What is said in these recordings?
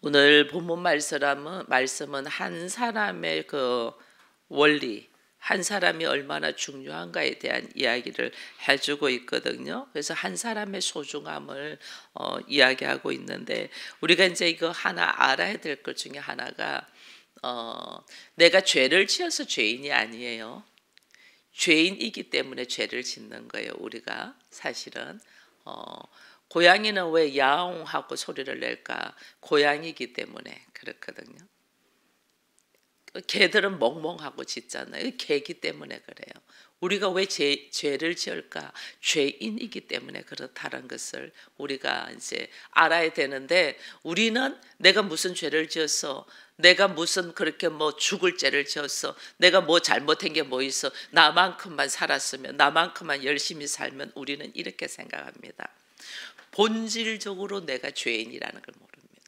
오늘 본문 말씀은 한 사람의 그 원리, 한 사람이 얼마나 중요한가에 대한 이야기를 해주고 있거든요. 그래서 한 사람의 소중함을 이야기하고 있는데, 우리가 이제 이거 하나 알아야 될 것 중에 하나가 내가 죄를 지어서 죄인이 아니에요. 죄인이기 때문에 죄를 짓는 거예요. 우리가 사실은 고양이는 왜 야옹하고 소리를 낼까? 고양이기 때문에 그렇거든요. 개들은 멍멍하고 짖잖아요. 개기 때문에 그래요. 우리가 왜 죄를 지을까? 죄인이기 때문에 그렇다는 것을 우리가 이제 알아야 되는데, 우리는 내가 무슨 죄를 지어서, 내가 무슨 그렇게 뭐 죽을 죄를 지어서, 내가 뭐 잘못한 게 뭐 있어, 나만큼만 살았으면, 나만큼만 열심히 살면, 우리는 이렇게 생각합니다. 본질적으로 내가 죄인이라는 걸 모릅니다.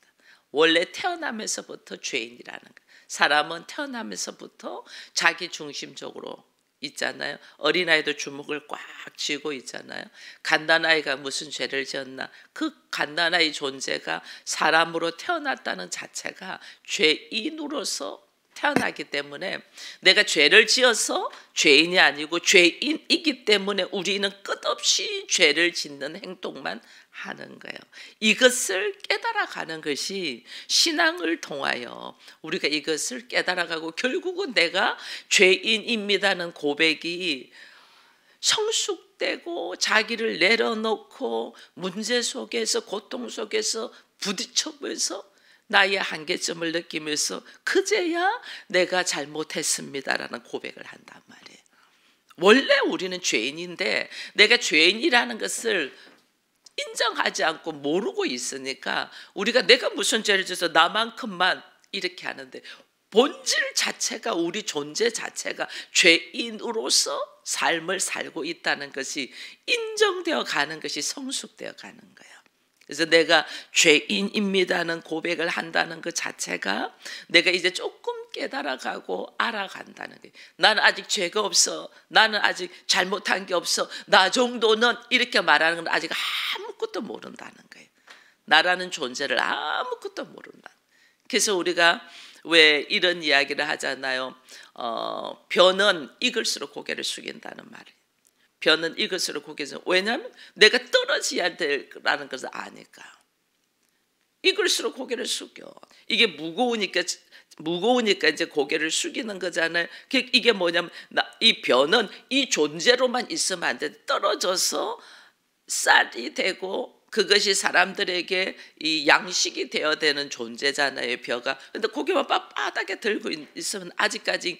원래 태어나면서부터 죄인이라는 거. 사람은 태어나면서부터 자기 중심적으로 있잖아요. 어린아이도 주먹을 꽉 쥐고 있잖아요. 갓난아이가 무슨 죄를 지었나? 그 갓난아이 존재가 사람으로 태어났다는 자체가 죄인으로서 태어나기 때문에, 내가 죄를 지어서 죄인이 아니고 죄인이기 때문에 우리는 끝없이 죄를 짓는 행동만 하는 거예요. 이것을 깨달아가는 것이 신앙을 통하여 우리가 이것을 깨달아가고, 결국은 내가 죄인입니다는 고백이 성숙되고 자기를 내려놓고 문제 속에서, 고통 속에서 부딪혀보면서 나의 한계점을 느끼면서 그제야 내가 잘못했습니다라는 고백을 한단 말이에요. 원래 우리는 죄인인데 내가 죄인이라는 것을 인정하지 않고 모르고 있으니까, 우리가 내가 무슨 죄를 져서 나만큼만 이렇게 하는데, 본질 자체가, 우리 존재 자체가 죄인으로서 삶을 살고 있다는 것이 인정되어 가는 것이 성숙되어 가는 거예요. 그래서 내가 죄인입니다는 고백을 한다는 것 자체가 내가 이제 조금 깨달아가고 알아간다는 거예요. 나는 아직 죄가 없어, 나는 아직 잘못한 게 없어, 나 정도는, 이렇게 말하는 건 아직 아무것도 모른다는 거예요. 나라는 존재를 아무것도 모른다. 그래서 우리가 왜 이런 이야기를 하잖아요. 벼는 익을수록 고개를 숙인다는 말이에요. 벼는 익을수록 고개를, 왜냐하면 내가 떨어져야 되라는 것을 아니까. 익을수록 고개를 숙여. 이게 무거우니까 이제 고개를 숙이는 거잖아요. 이게 뭐냐면, 이 벼는 이 존재로만 있으면 안 돼. 떨어져서 쌀이 되고 그것이 사람들에게 이 양식이 되어야 되는 존재잖아요, 벼가. 근데 고개만 바닥에 들고 있으면 아직까지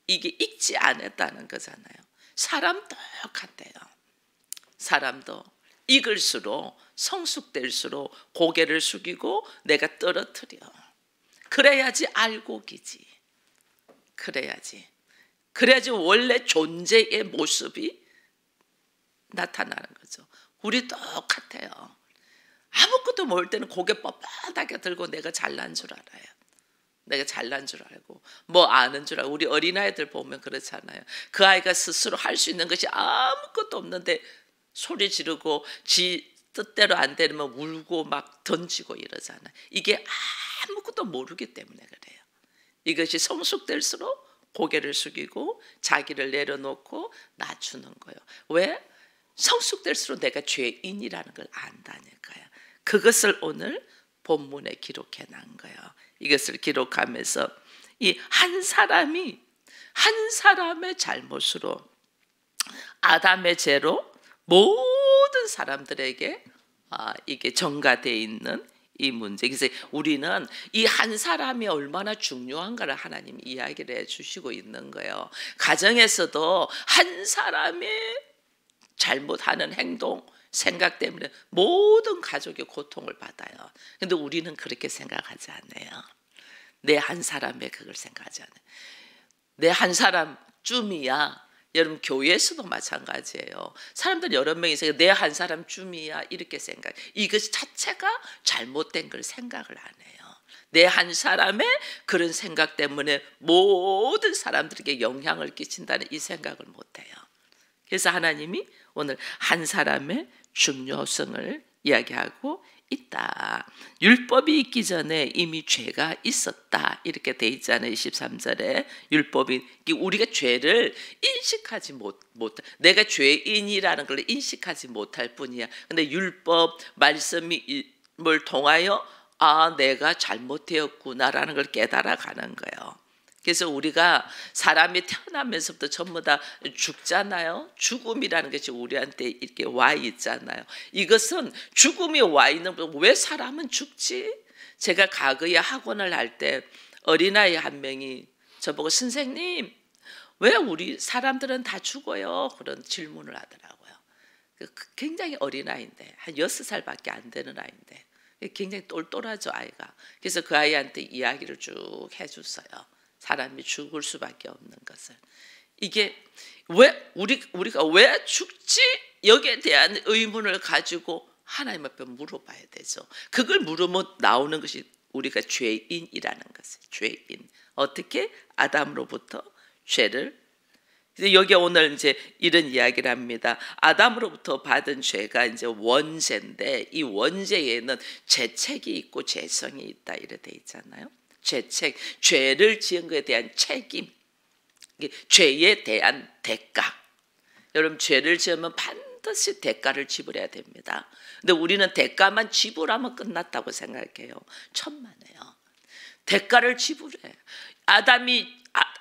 이게 익지 않았다는 거잖아요. 사람 똑같아요. 사람도 익을수록, 성숙될수록 고개를 숙이고 내가 떨어뜨려. 그래야지 알곡이지. 그래야지 원래 존재의 모습이 나타나는 거죠. 우리 똑같아요. 아무것도 모를 때는 고개 뻣뻣하게 들고 내가 잘난 줄 알아요. 내가 잘난 줄 알고 뭐 아는 줄 알고. 우리 어린아이들 보면 그렇잖아요. 그 아이가 스스로 할 수 있는 것이 아무것도 없는데 소리 지르고 지 뜻대로 안 되면 울고 막 던지고 이러잖아요. 이게 아무것도 모르기 때문에 그래요. 이것이 성숙될수록 고개를 숙이고 자기를 내려놓고 낮추는 거예요. 왜? 성숙될수록 내가 죄인이라는 걸 안다니까요. 그것을 오늘 본문에 기록해 난 거예요. 이것을 기록하면서 이 한 사람의 잘못으로, 아담의 죄로 모든 사람들에게 이게 전가되어 있는 이 문제. 그래서 우리는 이 한 사람이 얼마나 중요한가를 하나님이 이야기를 해주시고 있는 거예요. 가정에서도 한 사람의 잘못하는 행동, 생각 때문에 모든 가족이 고통을 받아요. 근데 우리는 그렇게 생각하지 않아요. 내 한 사람의 그걸 생각하지 않아요. 내 한 사람쯤이야. 여러분, 교회에서도 마찬가지예요. 사람들 여러 명이 있어요. 내 한 사람쯤이야, 이렇게 생각. 이것 자체가 잘못된 걸 생각을 안 해요. 내 한 사람의 그런 생각 때문에 모든 사람들에게 영향을 끼친다는 이 생각을 못 해요. 그래서 하나님이 오늘 한 사람의 중요성을 이야기하고 있다. 율법이 있기 전에 이미 죄가 있었다. 이렇게 돼 있잖아요. 23절에 율법이 우리가 죄를 인식하지 못 내가 죄인이라는 걸 인식하지 못할 뿐이야. 근데 율법 말씀을 통하여 내가 잘못되었구나라는 걸 깨달아가는 거예요. 그래서 우리가 사람이 태어나면서부터 전부 다 죽잖아요. 죽음이라는 것이 우리한테 이렇게 와 있잖아요. 이것은 죽음이 와 있는 왜 사람은 죽지? 제가 과거에 학원을 할 때 어린아이 한 명이 저보고 선생님 왜 우리 사람들은 다 죽어요? 그런 질문을 하더라고요. 굉장히 어린아이인데 한 6살밖에 안 되는 아이인데 굉장히 똘똘하죠 아이가. 그래서 그 아이한테 이야기를 쭉 해줬어요. 사람이 죽을 수밖에 없는 것을. 이게 왜 우리가 왜 죽지? 여기에 대한 의문을 가지고 하나님 앞에 물어봐야 되죠. 그걸 물으면 나오는 것이 우리가 죄인이라는 것을. 죄인. 어떻게? 아담으로부터 죄를. 여기 오늘 이제 이런 이야기를 합니다. 아담으로부터 받은 죄가 이제 원죄인데 이 원죄에는 죄책이 있고 죄성이 있다 이래 돼 있잖아요. 죄책, 죄를 지은 것에 대한 책임, 죄에 대한 대가. 여러분 죄를 지으면 반드시 대가를 지불해야 됩니다. 근데 우리는 대가만 지불하면 끝났다고 생각해요. 천만에요. 대가를 지불해.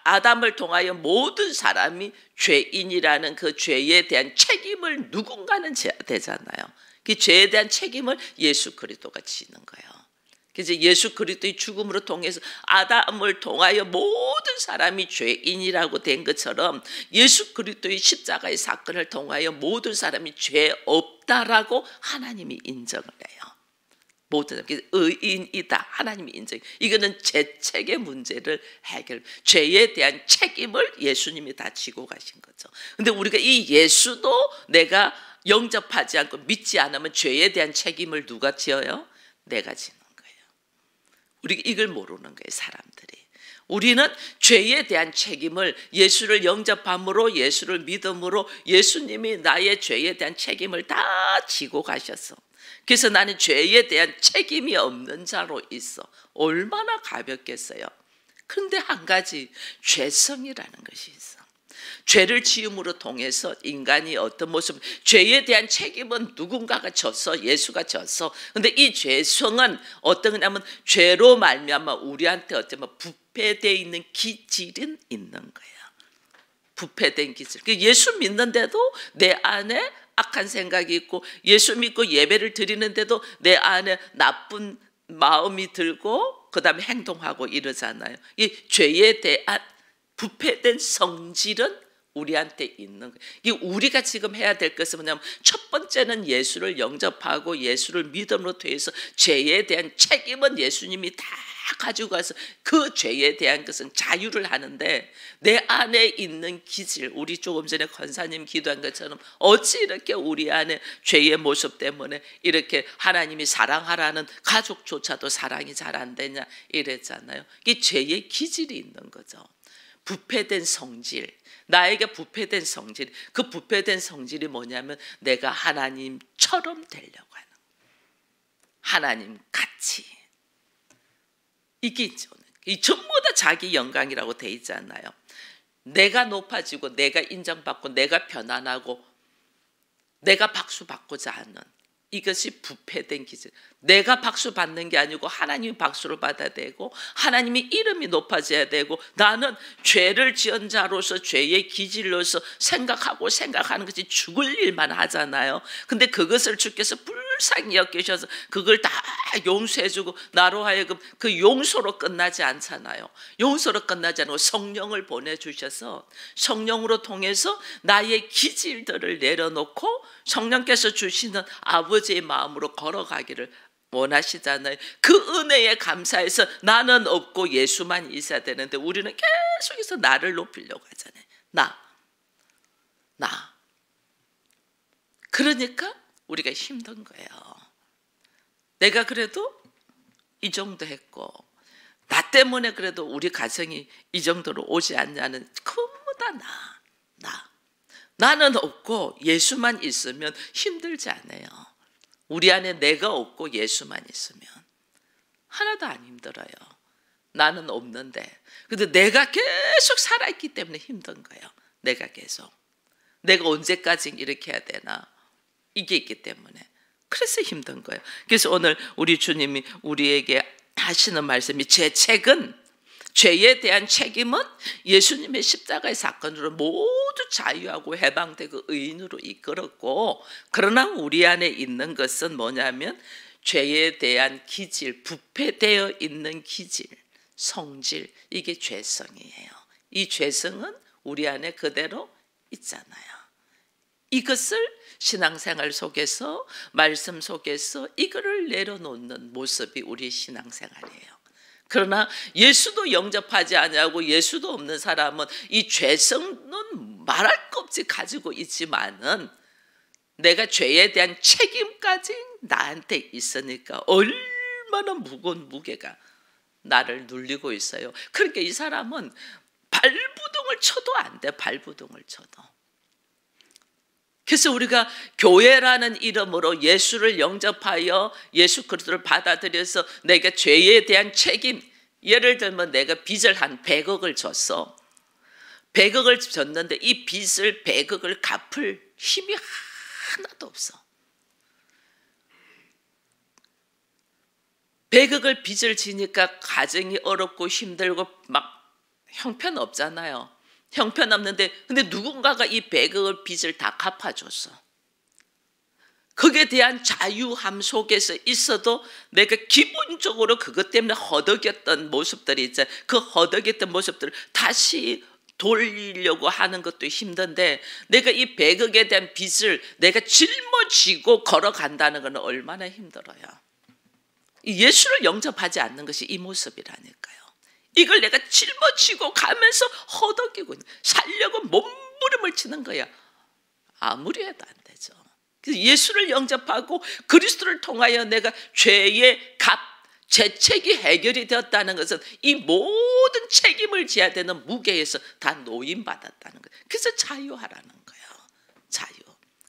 아담을 통하여 모든 사람이 죄인이라는 그 죄에 대한 책임을 누군가는 져야 되잖아요. 그 죄에 대한 책임을 예수 그리스도가 지는 거예요. 그래서 예수 그리스도의 죽음으로 통해서 아담을 통하여 모든 사람이 죄인이라고 된 것처럼 예수 그리스도의 십자가의 사건을 통하여 모든 사람이 죄 없다라고 하나님이 인정을 해요. 모든 의인이다 하나님이 인정. 이거는 죄책의 문제를 죄에 대한 책임을 예수님이 다 지고 가신 거죠. 근데 우리가 이 예수도 내가 영접하지 않고 믿지 않으면 죄에 대한 책임을 누가 지어요? 내가 지는 거예요. 우리가 이걸 모르는 거예요, 사람들이. 우리는 죄에 대한 책임을 예수를 영접함으로 예수를 믿음으로 예수님이 나의 죄에 대한 책임을 다 지고 가셨어. 그래서 나는 죄에 대한 책임이 없는 자로 있어. 얼마나 가볍겠어요. 그런데 한 가지 죄성이라는 것이 있어. 죄를 지음으로 통해서 인간이 어떤 모습, 죄에 대한 책임은 누군가가 졌어. 예수가 졌어. 근데 이 죄성은 어떤 거냐면 죄로 말미암아 우리한테 어쩌면 부패되어 있는 기질은 있는 거야. 부패된 기질. 예수 믿는데도 내 안에 악한 생각이 있고 예수 믿고 예배를 드리는데도 내 안에 나쁜 마음이 들고 그 다음에 행동하고 이러잖아요. 이 죄에 대한 부패된 성질은 우리한테 있는 거예요. 이게 우리가 지금 해야 될 것은 뭐냐면 첫 번째는 예수를 영접하고 예수를 믿음으로 통해서 죄에 대한 책임은 예수님이 다 가지고 가서 그 죄에 대한 것은 자유를 하는데 내 안에 있는 기질, 우리 조금 전에 권사님 기도한 것처럼 어찌 이렇게 우리 안에 죄의 모습 때문에 이렇게 하나님이 사랑하라는 가족조차도 사랑이 잘 안 되냐 이랬잖아요. 이게 죄의 기질이 있는 거죠. 부패된 성질, 나에게 부패된 성질, 그 부패된 성질이 뭐냐면 내가 하나님처럼 되려고 하는, 하나님 같이. 이게 있죠. 이 전부 다 자기 영광이라고 돼 있잖아요. 내가 높아지고 내가 인정받고 내가 편안하고 내가 박수 받고자 하는 이것이 부패된 기질. 내가 박수 받는 게 아니고 하나님이 박수를 받아야 되고 하나님이 이름이 높아져야 되고 나는 죄를 지은 자로서 죄의 기질로서 생각하는 것이 죽을 일만 하잖아요. 근데 그것을 주께서 불쌍히 여기셔서 그걸 다 용서해주고 나로 하여금 그 용서로 끝나지 않잖아요. 용서로 끝나지 않고 성령을 보내주셔서 성령으로 통해서 나의 기질들을 내려놓고 성령께서 주시는 아버지의 마음으로 걸어가기를 원하시잖아요. 그 은혜에 감사해서 나는 없고 예수만 있어야 되는데 우리는 계속해서 나를 높이려고 하잖아요. 나. 그러니까 우리가 힘든 거예요. 내가 그래도 이 정도 했고 나 때문에 그래도 우리 가정이 이 정도로 오지 않냐는 전부 다 나. 나는 없고 예수만 있으면 힘들지 않아요. 우리 안에 내가 없고 예수만 있으면 하나도 안 힘들어요. 나는 없는데. 근데 내가 계속 살아있기 때문에 힘든 거예요. 내가 계속. 내가 언제까지 이렇게 해야 되나. 이게 있기 때문에. 그래서 힘든 거예요. 그래서 오늘 우리 주님이 우리에게 하시는 말씀이 제 책은, 죄에 대한 책임은 예수님의 십자가의 사건으로 모두 자유하고 해방되고 의인으로 이끌었고, 그러나 우리 안에 있는 것은 뭐냐면 죄에 대한 기질, 부패되어 있는 기질, 성질, 이게 죄성이에요. 이 죄성은 우리 안에 그대로 있잖아요. 이것을 신앙생활 속에서, 말씀 속에서 이거를 내려놓는 모습이 우리 신앙생활이에요. 그러나 예수도 영접하지 않냐고 예수도 없는 사람은 이 죄성은 말할 것 없이 가지고 있지만은 내가 죄에 대한 책임까지 나한테 있으니까 얼마나 무거운 무게가 나를 눌리고 있어요. 그러니까 이 사람은 발부동을 쳐도 안 돼. 발부동을 쳐도. 그래서 우리가 교회라는 이름으로 예수를 영접하여 예수 그리스도를 받아들여서 내가 죄에 대한 책임, 예를 들면 내가 빚을 한 100억을 줬어. 100억을 줬는데 이 빚을 100억을 갚을 힘이 하나도 없어. 100억을 빚을 지니까 가정이 어렵고 힘들고 막 형편없잖아요. 형편없는데 근데 누군가가 이 100억을 빚을 다 갚아줬어. 거기에 대한 자유함 속에서 있어도 내가 기본적으로 그것 때문에 허덕였던 모습들이 있잖아요. 그 허덕였던 모습들을 다시 돌리려고 하는 것도 힘든데 내가 이 100억에 대한 빚을 내가 짊어지고 걸어간다는 건 얼마나 힘들어요. 예수를 영접하지 않는 것이 이 모습이라니까요. 이걸 내가 짊어지고 가면서 허덕이고 살려고 몸부림을 치는 거야. 아무리 해도 안 되죠. 그래서 예수를 영접하고 그리스도를 통하여 내가 죄의 값, 죄책이 해결이 되었다는 것은 이 모든 책임을 져야 되는 무게에서 다 노임받았다는 거예요. 그래서 자유하라는 거예요. 자유.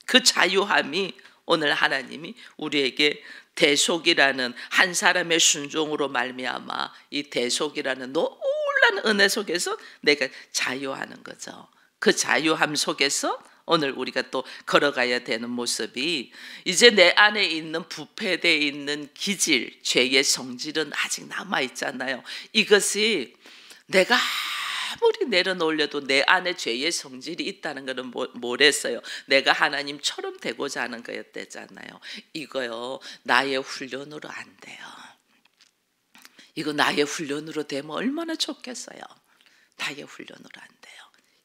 그 자유함이 오늘 하나님이 우리에게 대속이라는 한 사람의 순종으로 말미암아 이 대속이라는 놀라운 은혜 속에서 내가 자유하는 거죠. 그 자유함 속에서 오늘 우리가 또 걸어가야 되는 모습이 이제 내 안에 있는 부패되어 있는 기질, 죄의 성질은 아직 남아있잖아요. 이것이 내가 아무리 내려놓으려도 내 안에 죄의 성질이 있다는 것은 뭐랬어요? 내가 하나님처럼 되고자 하는 거였대잖아요. 이거요 나의 훈련으로 안 돼요. 이거 나의 훈련으로 되면 얼마나 좋겠어요. 나의 훈련으로 안 돼요.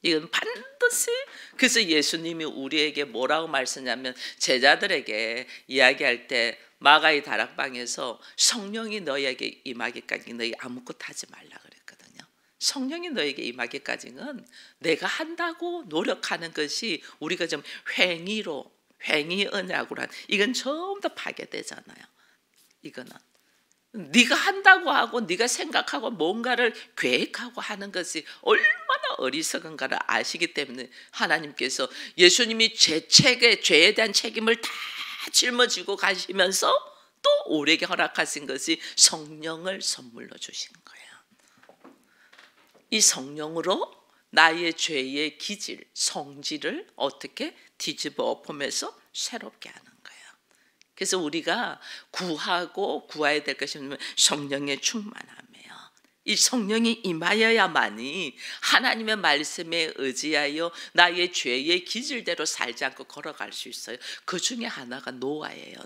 이건 반드시. 그래서 예수님이 우리에게 뭐라고 말씀하냐면 제자들에게 이야기할 때 마가의 다락방에서 성령이 너에게 임하기까지 너희 아무것도 하지 말라 그랬거든요. 성령이 너에게 임하기까지는 내가 한다고 노력하는 것이 우리가 좀 횡의로, 횡의 언약으로 이건 전부 다 파괴되잖아요. 이거는 네가 한다고 하고 네가 생각하고 뭔가를 계획하고 하는 것이 얼마나 어리석은가를 아시기 때문에 하나님께서 예수님이 죄에 대한 책임을 다 짊어지고 가시면서 또 우리에게 허락하신 것이 성령을 선물로 주신 거예요. 이 성령으로 나의 죄의 기질, 성질을 어떻게 뒤집어 엎으면서 새롭게 하는 거예요. 그래서 우리가 구하고 구해야 될 것이 성령의 충만함이에요. 이 성령이 임하여야만이 하나님의 말씀에 의지하여 나의 죄의 기질대로 살지 않고 걸어갈 수 있어요. 그 중에 하나가 노아예요.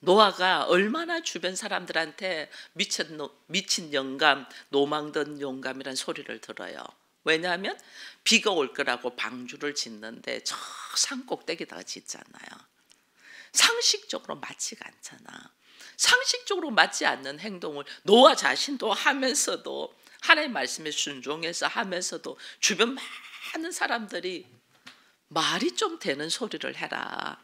노아가 얼마나 주변 사람들한테 미친 영감, 노망든 영감이란 소리를 들어요. 왜냐하면 비가 올 거라고 방주를 짓는데 저 산 꼭대기다가 짓잖아요. 상식적으로 맞지가 않잖아. 상식적으로 맞지 않는 행동을 노아 자신도 하면서도 하나님의 말씀에 순종해서 하면서도 주변 많은 사람들이 말이 좀 되는 소리를 해라.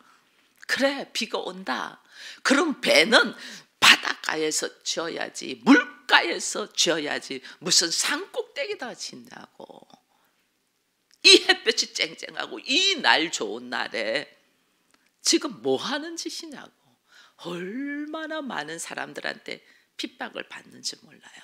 그래 비가 온다. 그럼 배는 바닷가에서 지어야지 물가에서 지어야지 무슨 산꼭대기다 짓냐고. 이 햇볕이 쨍쨍하고 이 날 좋은 날에 지금 뭐 하는 짓이냐고. 얼마나 많은 사람들한테 핍박을 받는지 몰라요.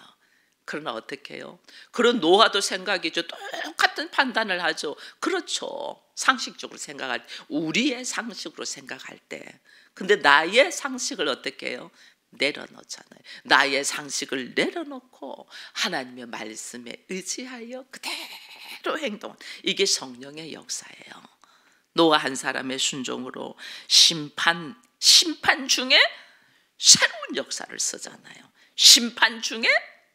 그러나 어떻게 해요? 그런 노아도 생각이죠. 똑같은 판단을 하죠. 그렇죠. 상식적으로 생각할 때, 우리의 상식으로 생각할 때. 근데 나의 상식을 어떻게 해요? 내려놓잖아요. 나의 상식을 내려놓고 하나님의 말씀에 의지하여 그대로 행동. 이게 성령의 역사예요. 노아 한 사람의 순종으로 심판 중에 새로운 역사를 쓰잖아요. 심판 중에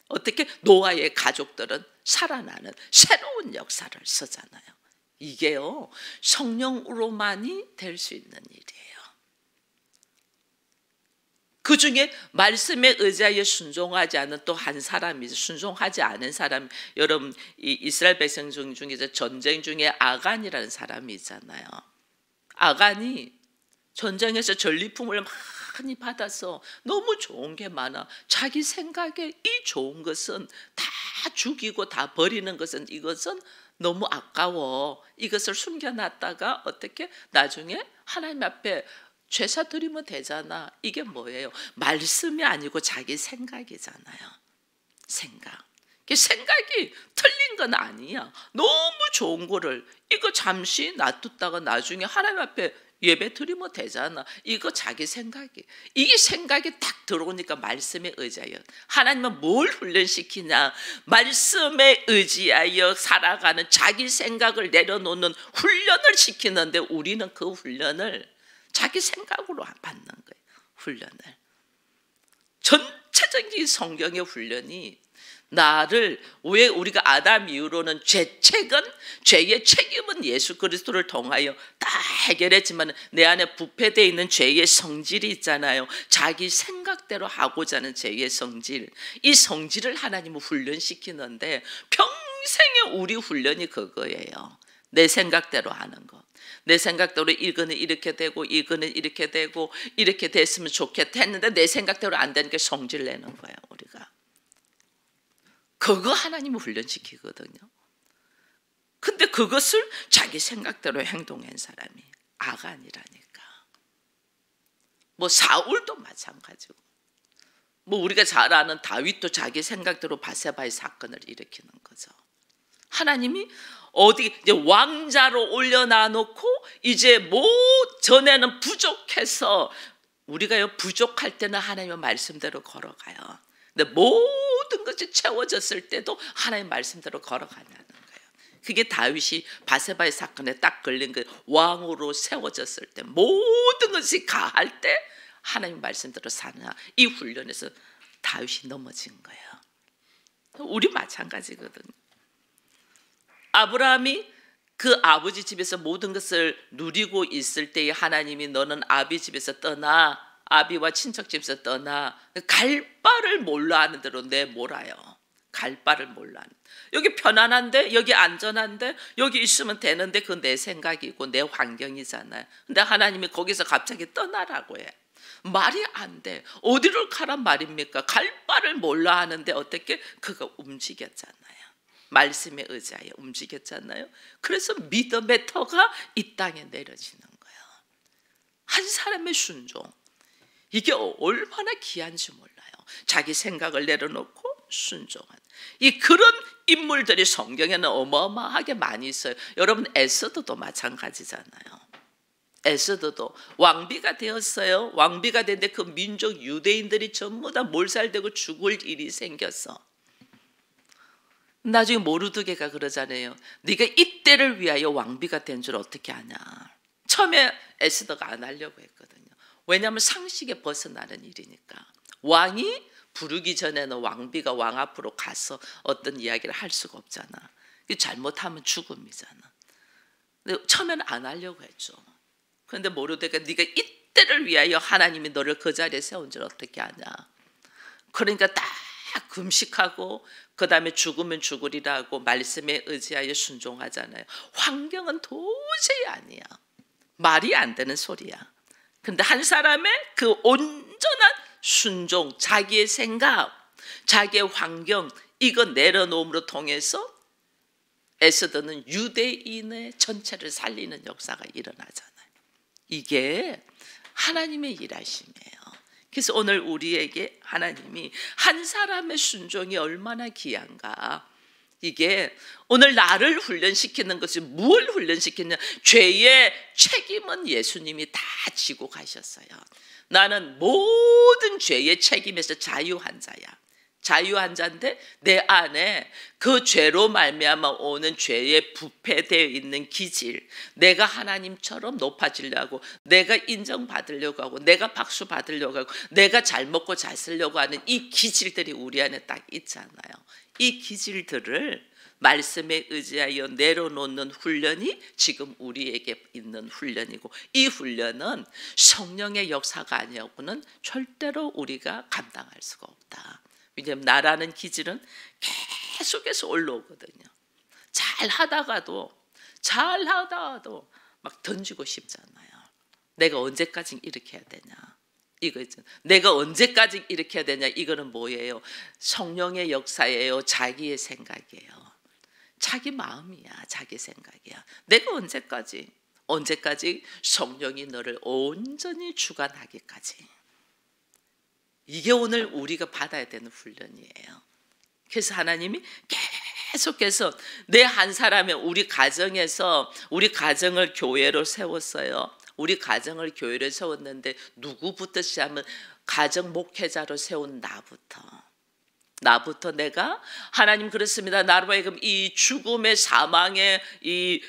어떻게 노아의 가족들은 살아나는 새로운 역사를 쓰잖아요. 이게요, 성령으로만이 될 수 있는 일이에요. 그 중에 말씀에 의지하여 순종하지 않은 또 한 사람이, 순종하지 않은 사람, 여러분 이 이스라엘 백성 중에서 전쟁 중에 아간이라는 사람이 있잖아요. 아간이 전쟁에서 전리품을 많이 받아서 너무 좋은 게 많아. 자기 생각에 이 좋은 것은 다 죽이고 다 버리는 것은, 이것은 너무 아까워. 이것을 숨겨놨다가 어떻게 나중에 하나님 앞에 제사 드리면 되잖아. 이게 뭐예요? 말씀이 아니고 자기 생각이잖아요. 생각이 틀린 건 아니야. 너무 좋은 거를 이거 잠시 놔뒀다가 나중에 하나님 앞에 예배 드리면 되잖아. 이거 자기 생각이. 이 생각이 딱 들어오니까 말씀에 의지하여. 하나님은 뭘 훈련시키냐? 말씀에 의지하여 살아가는 자기 생각을 내려놓는 훈련을 시키는데, 우리는 그 훈련을 자기 생각으로 받는 거예요. 훈련을. 전체적인 성경의 훈련이 나를, 왜 우리가 아담 이후로는 죄의 책임은 예수 그리스도를 통하여 다 해결했지만 내 안에 부패되어 있는 죄의 성질이 있잖아요. 자기 생각대로 하고자 하는 죄의 성질, 이 성질을 하나님은 훈련시키는데 평생의 우리 훈련이 그거예요. 내 생각대로 하는 거. 내 생각대로 이거는 이렇게 되고 이거는 이렇게 되고 이렇게 됐으면 좋겠다 했는데 내 생각대로 안 되는 게 성질 내는 거예요. 우리가 그거 하나님이 훈련시키거든요. 근데 그것을 자기 생각대로 행동한 사람이 아간이라니까. 뭐 사울도 마찬가지고, 뭐 우리가 잘 아는 다윗도 자기 생각대로 바세바의 사건을 일으키는 거죠. 하나님이 어디 이제 왕자로 올려놔 놓고 이제 뭐 전에는 부족해서, 우리가요 부족할 때는 하나님의 말씀대로 걸어가요. 근데 모든 것이 채워졌을 때도 하나님 말씀대로 걸어가냐는 거예요. 그게 다윗이 바세바의 사건에 딱 걸린 거예요. 왕으로 세워졌을 때 모든 것이 가할 때 하나님 말씀대로 사느냐, 이 훈련에서 다윗이 넘어진 거예요. 우리 마찬가지거든요. 아브라함이 그 아버지 집에서 모든 것을 누리고 있을 때에 하나님이 너는 아비 집에서 떠나, 아비와 친척 집에서 떠나, 갈 바를 몰라 하는 대로 내몰아요. 갈 바를 몰라. 여기 편안한데, 여기 안전한데, 여기 있으면 되는데 그건 내 생각이고 내 환경이잖아요. 근데 하나님이 거기서 갑자기 떠나라고 해. 말이 안 돼. 어디를 가란 말입니까? 갈 바를 몰라 하는데 어떻게 그가 움직였잖아요. 말씀에 의지하여 움직였잖아요. 그래서 믿음의 터가 이 땅에 내려지는 거예요. 한 사람의 순종, 이게 얼마나 귀한지 몰라요. 자기 생각을 내려놓고 순종한 이 그런 인물들이 성경에는 어마어마하게 많이 있어요. 여러분 에스더도 마찬가지잖아요. 에스더도 왕비가 되었어요. 왕비가 됐는데 그 민족 유대인들이 전부 다 몰살되고 죽을 일이 생겼어. 나중에 모르드게가 그러잖아요. 네가 이때를 위하여 왕비가 된 줄 어떻게 아냐. 처음에 에스더가 안 하려고 했거든요. 왜냐하면 상식에 벗어나는 일이니까. 왕이 부르기 전에는 왕비가 왕 앞으로 가서 어떤 이야기를 할 수가 없잖아. 잘못하면 죽음이잖아. 근데 처음에는 안 하려고 했죠. 그런데 모르드게가 네가 이때를 위하여 하나님이 너를 그 자리에 세운 줄 어떻게 아냐. 그러니까 딱 금식하고 그 다음에 죽으면 죽으리라고 말씀에 의지하여 순종하잖아요. 환경은 도저히 아니야. 말이 안 되는 소리야. 근데 한 사람의 그 온전한 순종, 자기의 생각, 자기의 환경, 이거 내려놓음으로 통해서 에스더는 유대인의 전체를 살리는 역사가 일어나잖아요. 이게 하나님의 일하심이에요. 그래서 오늘 우리에게 하나님이 한 사람의 순종이 얼마나 귀한가. 이게 오늘 나를 훈련시키는 것이 뭘 훈련시키냐. 죄의 책임은 예수님이 다 지고 가셨어요. 나는 모든 죄의 책임에서 자유한 자야. 자유한 자인데 내 안에 그 죄로 말미암아 오는 죄에 부패되어 있는 기질, 내가 하나님처럼 높아지려고, 내가 인정받으려고 하고, 내가 박수 받으려고 하고, 내가 잘 먹고 잘 쓰려고 하는 이 기질들이 우리 안에 딱 있잖아요. 이 기질들을 말씀에 의지하여 내려놓는 훈련이 지금 우리에게 있는 훈련이고, 이 훈련은 성령의 역사가 아니었고는 절대로 우리가 감당할 수가 없다. 왜냐하면 나라는 기질은 계속해서 올라오거든요. 잘하다가도 막 던지고 싶잖아요. 내가 언제까지 이렇게 해야 되냐. 이거 있잖아요. 내가 언제까지 이렇게 해야 되냐. 이거는 뭐예요? 성령의 역사예요? 자기의 생각이에요? 자기 마음이야. 자기 생각이야. 내가 언제까지 성령이 너를 온전히 주관하기까지. 이게 오늘 우리가 받아야 되는 훈련이에요. 그래서 하나님이 계속해서 내 한 사람의 우리 가정을 교회로 세웠어요. 우리 가정을 교회로 세웠는데 누구부터 시작하면 가정 목회자로 세운 나부터 내가 하나님 그렇습니다. 나로 하여금 이 죽음의 사망의 이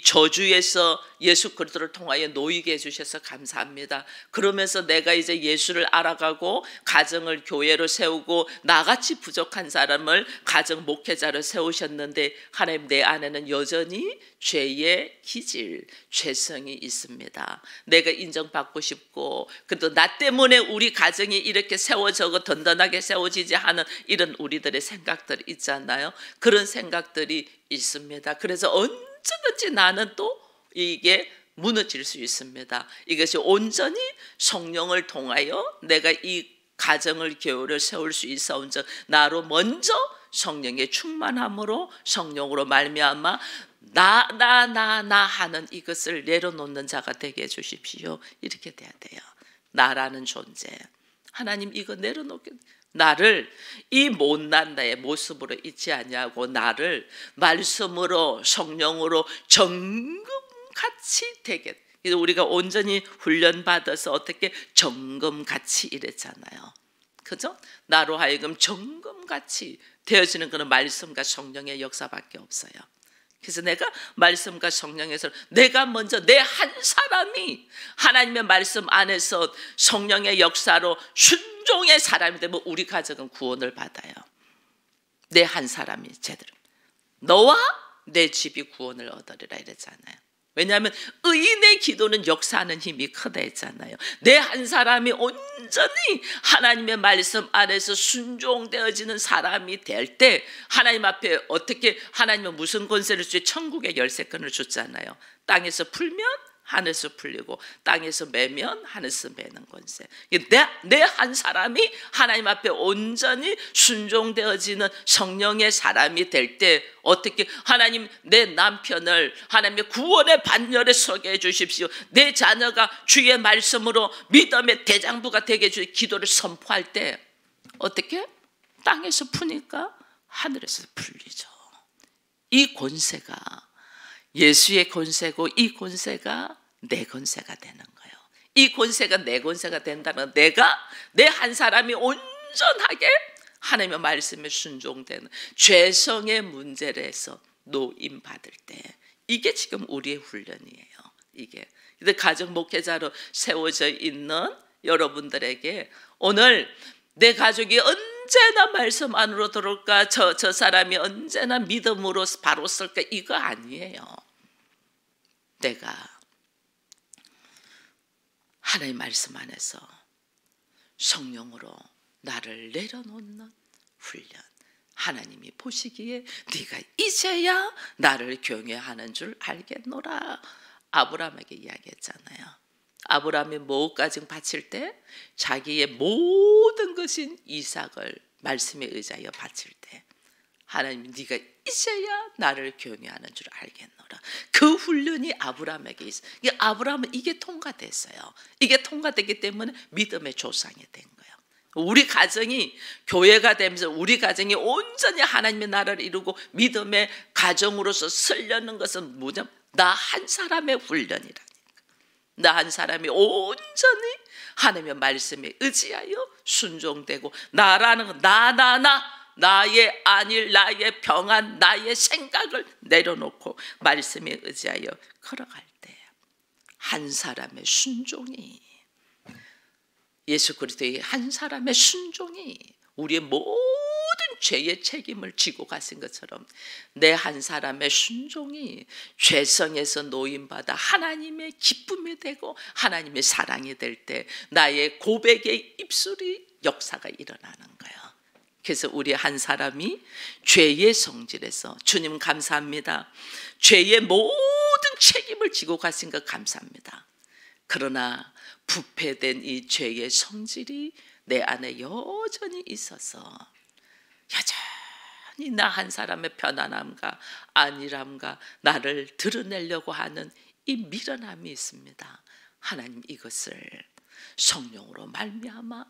저주에서 예수 그리스도를 통하여 놓이게 해주셔서 감사합니다. 그러면서 내가 이제 예수를 알아가고 가정을 교회로 세우고 나같이 부족한 사람을 가정 목회자로 세우셨는데 하나님 내 안에는 여전히 죄의 기질, 죄성이 있습니다. 내가 인정받고 싶고 그래도 나 때문에 우리 가정이 이렇게 세워져고 든든하게 세워지지 않은 이런 우리들의 생각들 있잖아요. 그런 생각들이 있습니다. 그래서 언제든지 나는 또 이게 무너질 수 있습니다. 이것이 온전히 성령을 통하여 내가 이 가정을 교회를 세울 수 있사온즉 나로 먼저 성령의 충만함으로 성령으로 말미암아 나 하는 이것을 내려놓는 자가 되게 해주십시오. 이렇게 돼야 돼요. 나라는 존재. 하나님 이거 내려놓게 나를 이 못난 나의 모습으로 있지 아니하고 나를 말씀으로 성령으로 정금같이 되게 우리가 온전히 훈련받아서 어떻게 정금같이 이랬잖아요. 그죠? 나로 하여금 정금같이 되어지는 것은 말씀과 성령의 역사밖에 없어요. 그래서 내가 말씀과 성령에서 내가 먼저 내 한 사람이 하나님의 말씀 안에서 성령의 역사로 순종의 사람이 되면 우리 가정은 구원을 받아요. 내 한 사람이 제대로 너와 내 집이 구원을 얻으리라 이랬잖아요. 왜냐하면 의인의 기도는 역사하는 힘이 크다 했잖아요. 내 한 사람이 온전히 하나님의 말씀 안에서 순종되어지는 사람이 될 때 하나님 앞에 어떻게 하나님은 무슨 권세를 주지? 천국의 열쇠권을 줬잖아요. 땅에서 풀면 하늘에서 풀리고 땅에서 매면 하늘에서 매는 권세. 내 한 사람이 하나님 앞에 온전히 순종되어지는 성령의 사람이 될 때 어떻게 하나님 내 남편을 하나님의 구원의 반열에 서게 해주십시오. 내 자녀가 주의 말씀으로 믿음의 대장부가 되게 해주십시오. 기도를 선포할 때 어떻게? 땅에서 푸니까 하늘에서 풀리죠. 이 권세가 예수의 권세고 이 권세가 내 권세가 되는 거예요. 이 권세가 내 권세가 된다는 내가 내 한 사람이 온전하게 하나님의 말씀에 순종되는 죄성의 문제를 해서 노임받을 때 이게 지금 우리의 훈련이에요. 이게 가정 목회자로 세워져 있는 여러분들에게 오늘 내 가족이 언제나 말씀 안으로 들어올까 저 사람이 언제나 믿음으로 바로 쓸까 이거 아니에요. 내가 하나님 말씀 안에서 성령으로 나를 내려놓는 훈련. 하나님이 보시기에 네가 이제야 나를 경외하는 줄 알겠노라. 아브라함에게 이야기했잖아요. 아브라함이 뭐까지 바칠 때 자기의 모든 것인 이삭을 말씀에 의지하여 바칠 때 하나님 네가 이제야 나를 경외하는 줄 알겠노라. 그 훈련이 아브라함에게 있어. 아브라함은 이게 통과됐어요. 이게 통과됐기 때문에 믿음의 조상이 된 거예요. 우리 가정이 교회가 되면서 우리 가정이 온전히 하나님의 나라를 이루고 믿음의 가정으로서 쓰려는 것은 뭐냐? 나 한 사람의 훈련이라니까. 나 한 사람이 온전히 하나님의 말씀에 의지하여 순종되고, 나라는 건 나의 안일, 나의 평안, 나의 생각을 내려놓고 말씀에 의지하여 걸어갈 때 한 사람의 순종이, 예수 그리스도의 한 사람의 순종이 우리의 모든 죄의 책임을 지고 가신 것처럼, 내 한 사람의 순종이 죄성에서 노임받아 하나님의 기쁨이 되고 하나님의 사랑이 될 때 나의 고백의 입술이 역사가 일어나는 거예요. 그래서 우리 한 사람이 죄의 성질에서, 주님 감사합니다, 죄의 모든 책임을 지고 가신 것 감사합니다. 그러나 부패된 이 죄의 성질이 내 안에 여전히 있어서 여전히 나 한 사람의 편안함과 안일함과 나를 드러내려고 하는 이 미련함이 있습니다. 하나님, 이것을 성령으로 말미암아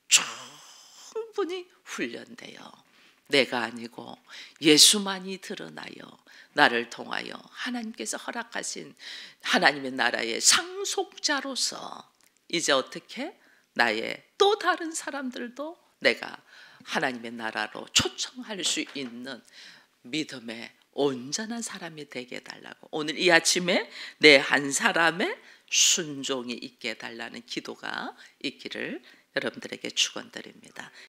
충분히 훈련되어 내가 아니고 예수만이 드러나여 나를 통하여 하나님께서 허락하신 하나님의 나라의 상속자로서 이제 어떻게 나의 또 다른 사람들도 내가 하나님의 나라로 초청할 수 있는 믿음의 온전한 사람이 되게 해달라고, 오늘 이 아침에 내 한 사람의 순종이 있게 해달라는 기도가 있기를 여러분들에게 축원드립니다.